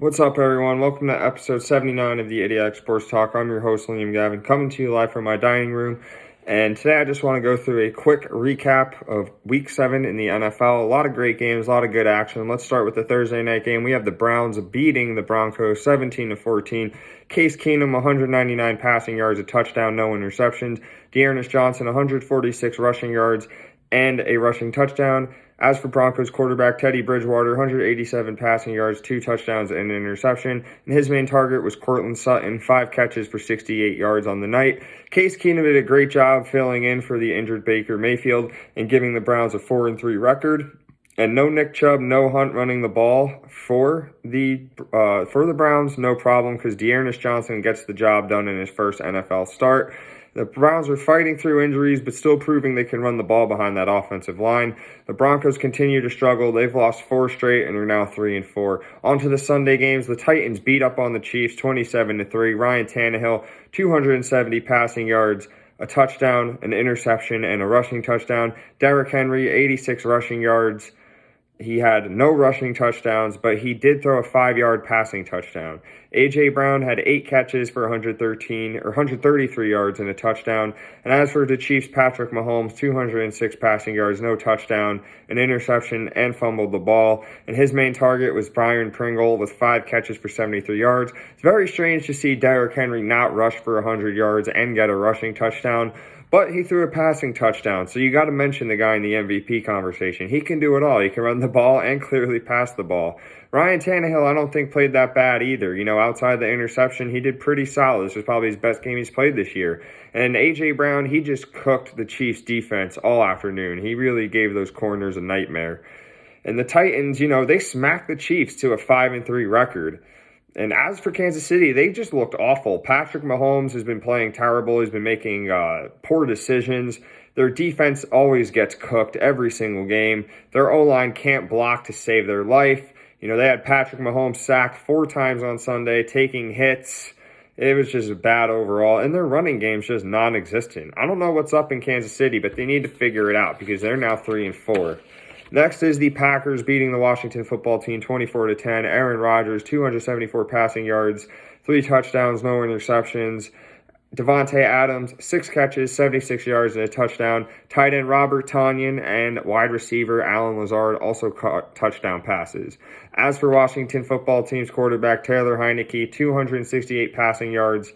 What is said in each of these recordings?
What's up, everyone? Welcome to episode 79 of the Idiotic Sports Talk. I'm your host, Liam Gavin, coming to you live from my dining room. And today I just want to go through a quick recap of Week 7 in the NFL. A lot of great games, a lot of good action. Let's start with the Thursday night game. We have the Browns beating the Broncos 17-14. Case Keenum, 199 passing yards, a touchdown, no interceptions. Dearness Johnson, 146 rushing yards, and a rushing touchdown. As for Broncos quarterback Teddy Bridgewater, 187 passing yards, 2 touchdowns, and an interception. And his main target was Courtland Sutton, 5 catches for 68 yards on the night. Case Keenum did a great job filling in for the injured Baker Mayfield and giving the Browns a 4-3 record. And no Nick Chubb, no Hunt running the ball for the Browns, no problem, because Dearness Johnson gets the job done in his first NFL start. The Browns are fighting through injuries, but still proving they can run the ball behind that offensive line. The Broncos continue to struggle. They've lost 4 straight and are now 3-4. On to the Sunday games. The Titans beat up on the Chiefs 27-3. Ryan Tannehill, 270 passing yards, a touchdown, an interception, and a rushing touchdown. Derrick Henry, 86 rushing yards. He had no rushing touchdowns, but he did throw a 5-yard passing touchdown. A.J. Brown had 8 catches for 133 yards and a touchdown. And as for the Chiefs, Patrick Mahomes, 206 passing yards, no touchdown, an interception, and fumbled the ball. And his main target was Byron Pringle with 5 catches for 73 yards. It's very strange to see Derrick Henry not rush for 100 yards and get a rushing touchdown. But he threw a passing touchdown, so you got to mention the guy in the MVP conversation. He can do it all. He can run the ball and clearly pass the ball. Ryan Tannehill, I don't think played that bad either. Outside the interception, he did pretty solid. This was probably his best game he's played this year. And A.J. Brown, he just cooked the Chiefs' defense all afternoon. He really gave those corners a nightmare. And the Titans, they smacked the Chiefs to a 5-3 record. And as for Kansas City, they just looked awful. Patrick Mahomes has been playing terrible. He's been making poor decisions. Their defense always gets cooked every single game. Their O-line can't block to save their life. They had Patrick Mahomes sacked 4 times on Sunday, taking hits. It was just bad overall. And their running game's just non-existent. I don't know what's up in Kansas City, but they need to figure it out because they're now 3-4. Next is the Packers beating the Washington football team 24-10. Aaron Rodgers, 274 passing yards, 3 touchdowns, no interceptions. Devontae Adams, 6 catches, 76 yards, and a touchdown. Tight end Robert Tonyan and wide receiver Alan Lazard also caught touchdown passes. As for Washington football team's quarterback Taylor Heineke, 268 passing yards,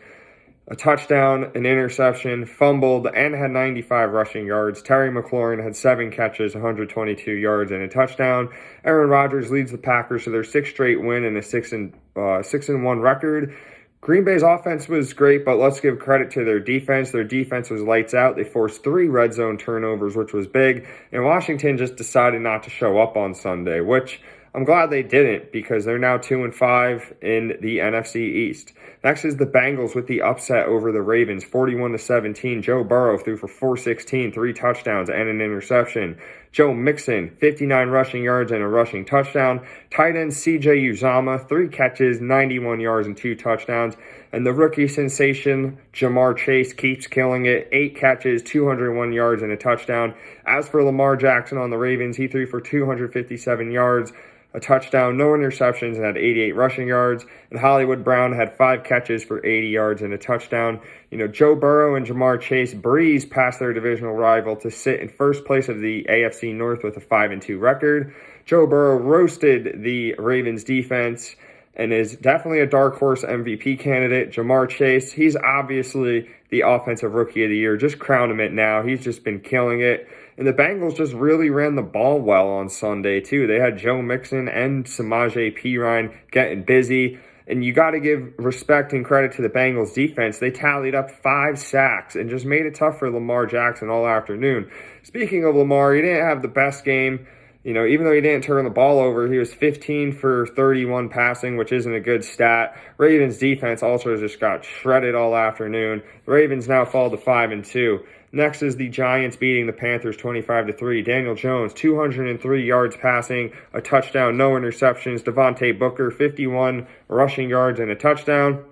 a touchdown, an interception, fumbled, and had 95 rushing yards. Terry McLaurin had 7 catches, 122 yards, and a touchdown. Aaron Rodgers leads the Packers to their 6th straight win and a 6-1 record. Green Bay's offense was great, but let's give credit to their defense. Their defense was lights out. They forced 3 red zone turnovers, which was big. And Washington just decided not to show up on Sunday, which I'm glad they didn't because they're now 2-5 in the NFC East. Next is the Bengals with the upset over the Ravens, 41-17. Joe Burrow threw for 416, 3 touchdowns, and an interception. Joe Mixon, 59 rushing yards and a rushing touchdown. Tight end C.J. Uzomah, 3 catches, 91 yards, and 2 touchdowns. And the rookie sensation, Jamar Chase, keeps killing it. 8 catches, 201 yards, and a touchdown. As for Lamar Jackson on the Ravens, he threw for 257 yards, a touchdown, no interceptions, and had 88 rushing yards. And Hollywood Brown had 5 catches for 80 yards and a touchdown. Joe Burrow and Jamar Chase breezed past their divisional rival to sit in first place of the AFC North with a 5-2 record. Joe Burrow roasted the Ravens defense and is definitely a dark horse MVP candidate. Jamar Chase, he's obviously the offensive rookie of the year. Just crown him it now. He's just been killing it. And the Bengals just really ran the ball well on Sunday, too. They had Joe Mixon and Samaje Perine getting busy. And you got to give respect and credit to the Bengals defense. They tallied up 5 sacks and just made it tough for Lamar Jackson all afternoon. Speaking of Lamar, he didn't have the best game. Even though he didn't turn the ball over, he was 15 for 31 passing, which isn't a good stat. Ravens defense also just got shredded all afternoon. The Ravens now fall to 5-2. Next is the Giants beating the Panthers 25-3. Daniel Jones, 203 yards passing, a touchdown, no interceptions. Devontae Booker, 51 rushing yards and a touchdown.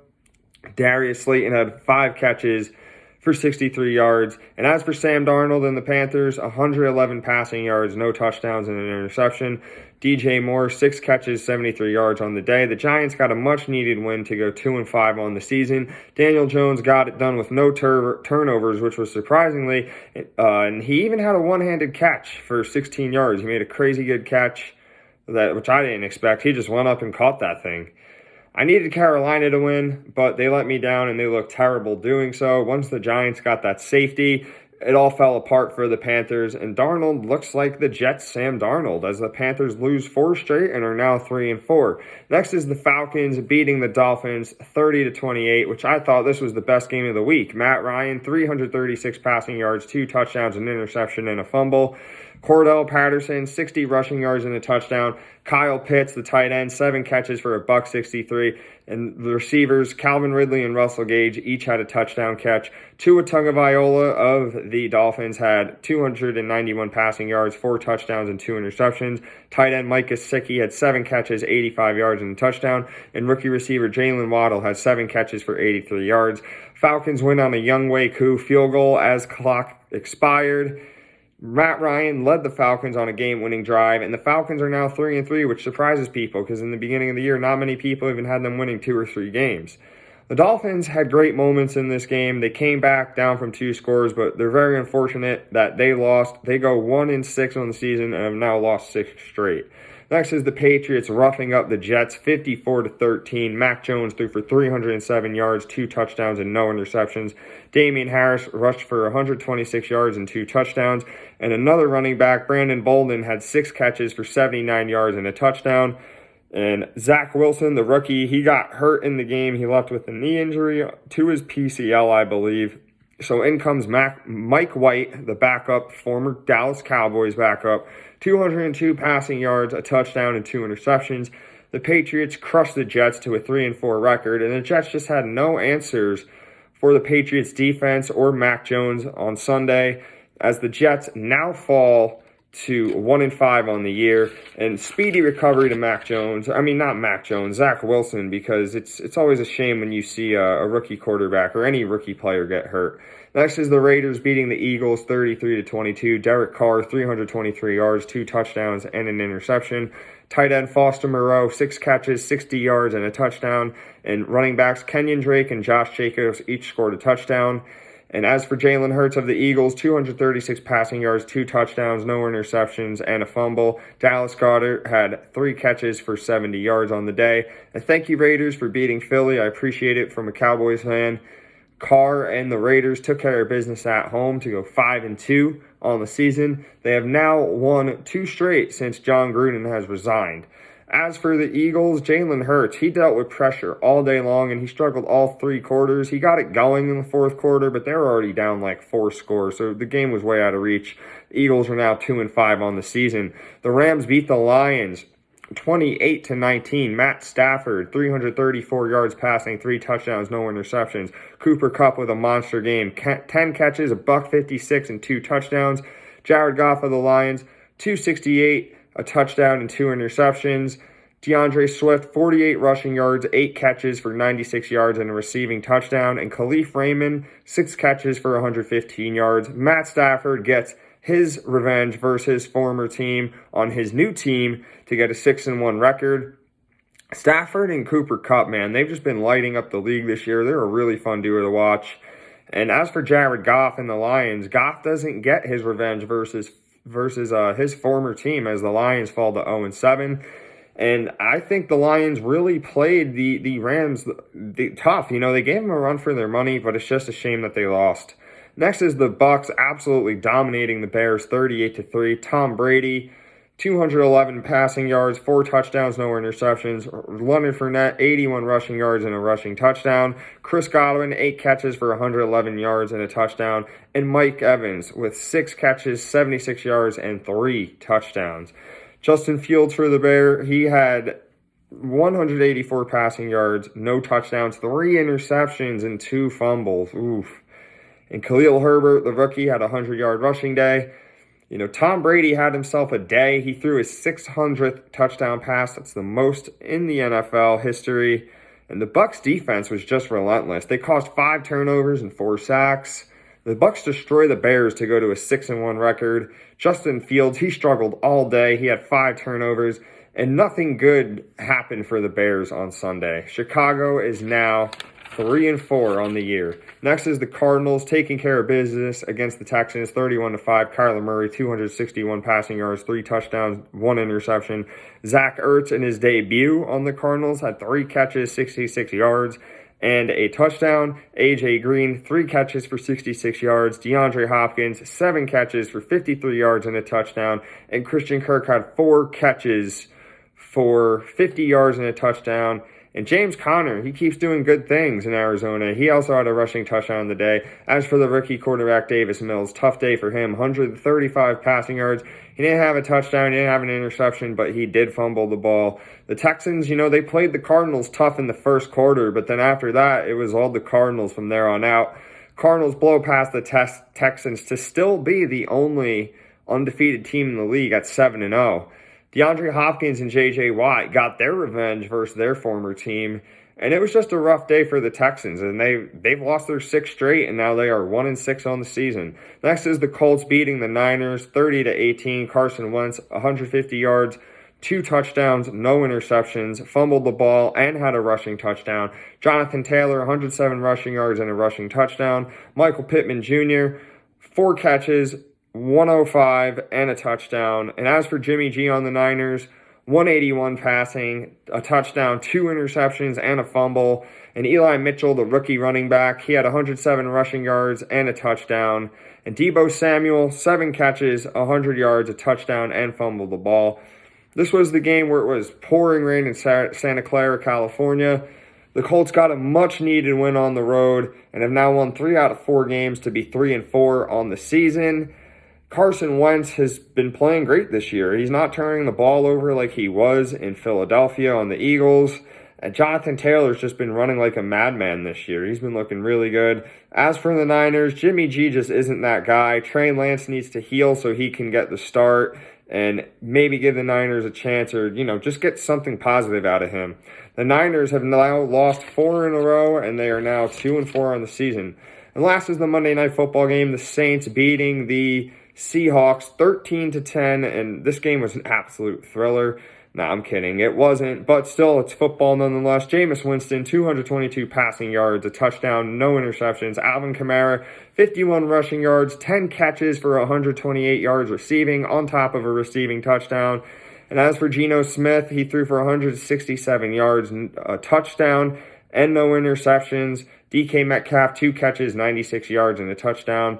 Darius Slayton had 5 catches for 63 yards. And as for Sam Darnold and the Panthers, 111 passing yards, no touchdowns, and an interception. DJ Moore, 6 catches, 73 yards on the day. The Giants got a much-needed win to go 2-5 on the season. Daniel Jones got it done with no turnovers, which was surprisingly, and he even had a one-handed catch for 16 yards. He made a crazy good catch, which I didn't expect. He just went up and caught that thing. I needed Carolina to win, but they let me down, and they looked terrible doing so. Once the Giants got that safety, it all fell apart for the Panthers, and Darnold looks like the Jets' Sam Darnold, as the Panthers lose 4 straight and are now 3-4. Next is the Falcons beating the Dolphins 30-28, which I thought this was the best game of the week. Matt Ryan, 336 passing yards, 2 touchdowns, an interception, and a fumble. Cordell Patterson, 60 rushing yards and a touchdown. Kyle Pitts, the tight end, 7 catches for $163. And the receivers, Calvin Ridley and Russell Gage, each had a touchdown catch. Tua Tagovailoa of the Dolphins had 291 passing yards, 4 touchdowns, and 2 interceptions. Tight end Mike Gesicki had 7 catches, 85 yards, and a touchdown. And rookie receiver Jalen Waddle had 7 catches for 83 yards. Falcons win on a Younghoe Koo field goal as clock expired. Matt Ryan led the Falcons on a game-winning drive, and the Falcons are now 3-3, which surprises people because in the beginning of the year, not many people even had them winning 2 or 3 games. The Dolphins had great moments in this game. They came back down from 2 scores, but they're very unfortunate that they lost. They go 1-6 on the season and have now lost 6 straight. Next is the Patriots roughing up the Jets 54-13. Mac Jones threw for 307 yards, 2 touchdowns, and no interceptions. Damian Harris rushed for 126 yards and 2 touchdowns. And another running back, Brandon Bolden, had 6 catches for 79 yards and a touchdown. And Zach Wilson, the rookie, he got hurt in the game. He left with a knee injury to his PCL, I believe. So in comes Mike White, the backup, former Dallas Cowboys backup, 202 passing yards, a touchdown, and 2 interceptions. The Patriots crushed the Jets to a 3-4 record, and the Jets just had no answers for the Patriots defense or Mac Jones on Sunday, as the Jets now fall to 1-5 on the year, and speedy recovery to Mac Jones. I mean, not Mac Jones, Zach Wilson, because it's always a shame when you see a rookie quarterback or any rookie player get hurt. Next is the Raiders beating the Eagles 33-22. Derek Carr, 323 yards, 2 touchdowns, and an interception. Tight end Foster Moreau, 6 catches, 60 yards, and a touchdown. And running backs Kenyon Drake and Josh Jacobs each scored a touchdown. And as for Jalen Hurts of the Eagles, 236 passing yards, 2 touchdowns, no interceptions, and a fumble. Dallas Goedert had 3 catches for 70 yards on the day. And thank you, Raiders, for beating Philly. I appreciate it from a Cowboys fan. Carr and the Raiders took care of business at home to go 5-2 on the season. They have now won 2 straight since John Gruden has resigned. As for the Eagles, Jalen Hurts, he dealt with pressure all day long, and he struggled all 3 quarters. He got it going in the 4th quarter, but they were already down like 4 scores, so the game was way out of reach. The Eagles are now 2-5 on the season. The Rams beat the Lions 28-19. Matt Stafford, 334 yards passing, 3 touchdowns, no interceptions. Cooper Kupp with a monster game, 10 catches, $156, and 2 touchdowns. Jared Goff of the Lions, 268, a touchdown, and 2 interceptions. DeAndre Swift, 48 rushing yards, 8 catches for 96 yards, and a receiving touchdown. And Khalif Raymond, 6 catches for 115 yards. Matt Stafford gets his revenge versus his former team on his new team to get a 6-1 record. Stafford and Cooper Kupp, man, they've just been lighting up the league this year. They're a really fun duo to watch. And as for Jared Goff and the Lions, Goff doesn't get his revenge versus his former team as the Lions fall to 0-7. And I think the Lions really played the Rams tough. You know, they gave them a run for their money, but it's just a shame that they lost. Next is the Bucs absolutely dominating the Bears 38-3. Tom Brady, 211 passing yards, 4 touchdowns, no interceptions. Leonard Fournette, 81 rushing yards and a rushing touchdown. Chris Godwin, 8 catches for 111 yards and a touchdown. And Mike Evans with 6 catches, 76 yards, and 3 touchdowns. Justin Fields for the Bears, he had 184 passing yards, no touchdowns, 3 interceptions, and 2 fumbles. Oof. And Khalil Herbert, the rookie, had a 100-yard rushing day. You know, Tom Brady had himself a day. He threw his 600th touchdown pass. That's the most in the NFL history. And the Bucs defense was just relentless. They caused 5 turnovers and 4 sacks. The Bucs destroy the Bears to go to a 6-1 record. Justin Fields, he struggled all day. He had 5 turnovers, and nothing good happened for the Bears on Sunday. Chicago is now 3-4 on the year. Next is the Cardinals taking care of business against the Texans, 31-5. Kyler Murray, 261 passing yards, 3 touchdowns, 1 interception. Zach Ertz in his debut on the Cardinals had 3 catches, 66 yards, and a touchdown. A.J. Green, 3 catches for 66 yards. DeAndre Hopkins, 7 catches for 53 yards and a touchdown. And Christian Kirk had 4 catches for 50 yards and a touchdown. And James Conner, he keeps doing good things in Arizona. He also had a rushing touchdown on the day. As for the rookie quarterback, Davis Mills, tough day for him. 135 passing yards. He didn't have a touchdown, he didn't have an interception, but he did fumble the ball. The Texans, they played the Cardinals tough in the first quarter, but then after that, it was all the Cardinals from there on out. Cardinals blow past the Texans to still be the only undefeated team in the league at 7-0. DeAndre Hopkins and J.J. Watt got their revenge versus their former team, and it was just a rough day for the Texans, and they've lost their 6th straight, and now they are 1-6 on the season. Next is the Colts beating the Niners 30-18. Carson Wentz, 150 yards, 2 touchdowns, no interceptions, fumbled the ball, and had a rushing touchdown. Jonathan Taylor, 107 rushing yards and a rushing touchdown. Michael Pittman Jr., 4 catches, 105 and a touchdown. And as for Jimmy G on the Niners, 181 passing, a touchdown, 2 interceptions, and a fumble. And Eli Mitchell, the rookie running back, he had 107 rushing yards and a touchdown. And Deebo Samuel, 7 catches, 100 yards, a touchdown, and fumbled the ball. This was the game where it was pouring rain in Santa Clara, California. The Colts got a much-needed win on the road and have now won 3 out of 4 games to be 3-4 on the season. Carson Wentz has been playing great this year. He's not turning the ball over like he was in Philadelphia on the Eagles. And Jonathan Taylor's just been running like a madman this year. He's been looking really good. As for the Niners, Jimmy G just isn't that guy. Trey Lance needs to heal so he can get the start and maybe give the Niners a chance or, just get something positive out of him. The Niners have now lost 4 in a row, and they are now 2-4 on the season. And last is the Monday Night Football game, the Saints beating the Seahawks 13-10, and this game was an absolute thriller. No, I'm kidding. It wasn't, but still, it's football nonetheless. Jameis Winston, 222 passing yards, a touchdown, no interceptions. Alvin Kamara, 51 rushing yards, 10 catches for 128 yards receiving, on top of a receiving touchdown. And as for Geno Smith, he threw for 167 yards, a touchdown, and no interceptions. DK Metcalf, 2 catches, 96 yards, and a touchdown.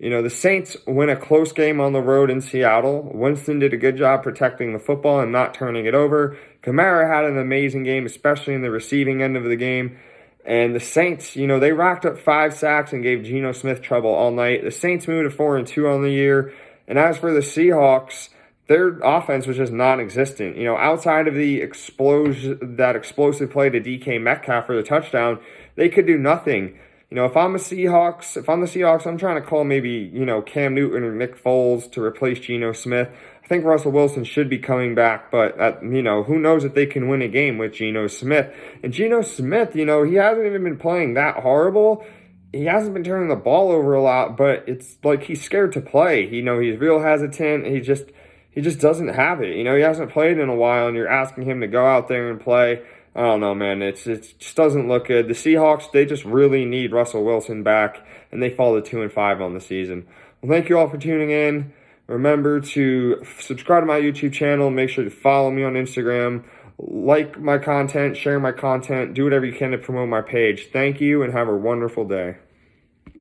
The Saints win a close game on the road in Seattle. Winston did a good job protecting the football and not turning it over. Kamara had an amazing game, especially in the receiving end of the game. And the Saints, they racked up 5 sacks and gave Geno Smith trouble all night. The Saints moved to 4-2 on the year. And as for the Seahawks, their offense was just non-existent. Outside of that explosive play to DK Metcalf for the touchdown, they could do nothing. If I'm the Seahawks, I'm trying to call maybe, Cam Newton or Nick Foles to replace Geno Smith. I think Russell Wilson should be coming back, but, who knows if they can win a game with Geno Smith. And Geno Smith, he hasn't even been playing that horrible. He hasn't been turning the ball over a lot, but it's like he's scared to play. He's real hesitant. He just doesn't have it. He hasn't played in a while, and you're asking him to go out there and play. I don't know, man. It just doesn't look good. The Seahawks, they just really need Russell Wilson back, and they fall to 2-5 on the season. Well, thank you all for tuning in. Remember to subscribe to my YouTube channel. Make sure to follow me on Instagram. Like my content, share my content, do whatever you can to promote my page. Thank you, and have a wonderful day.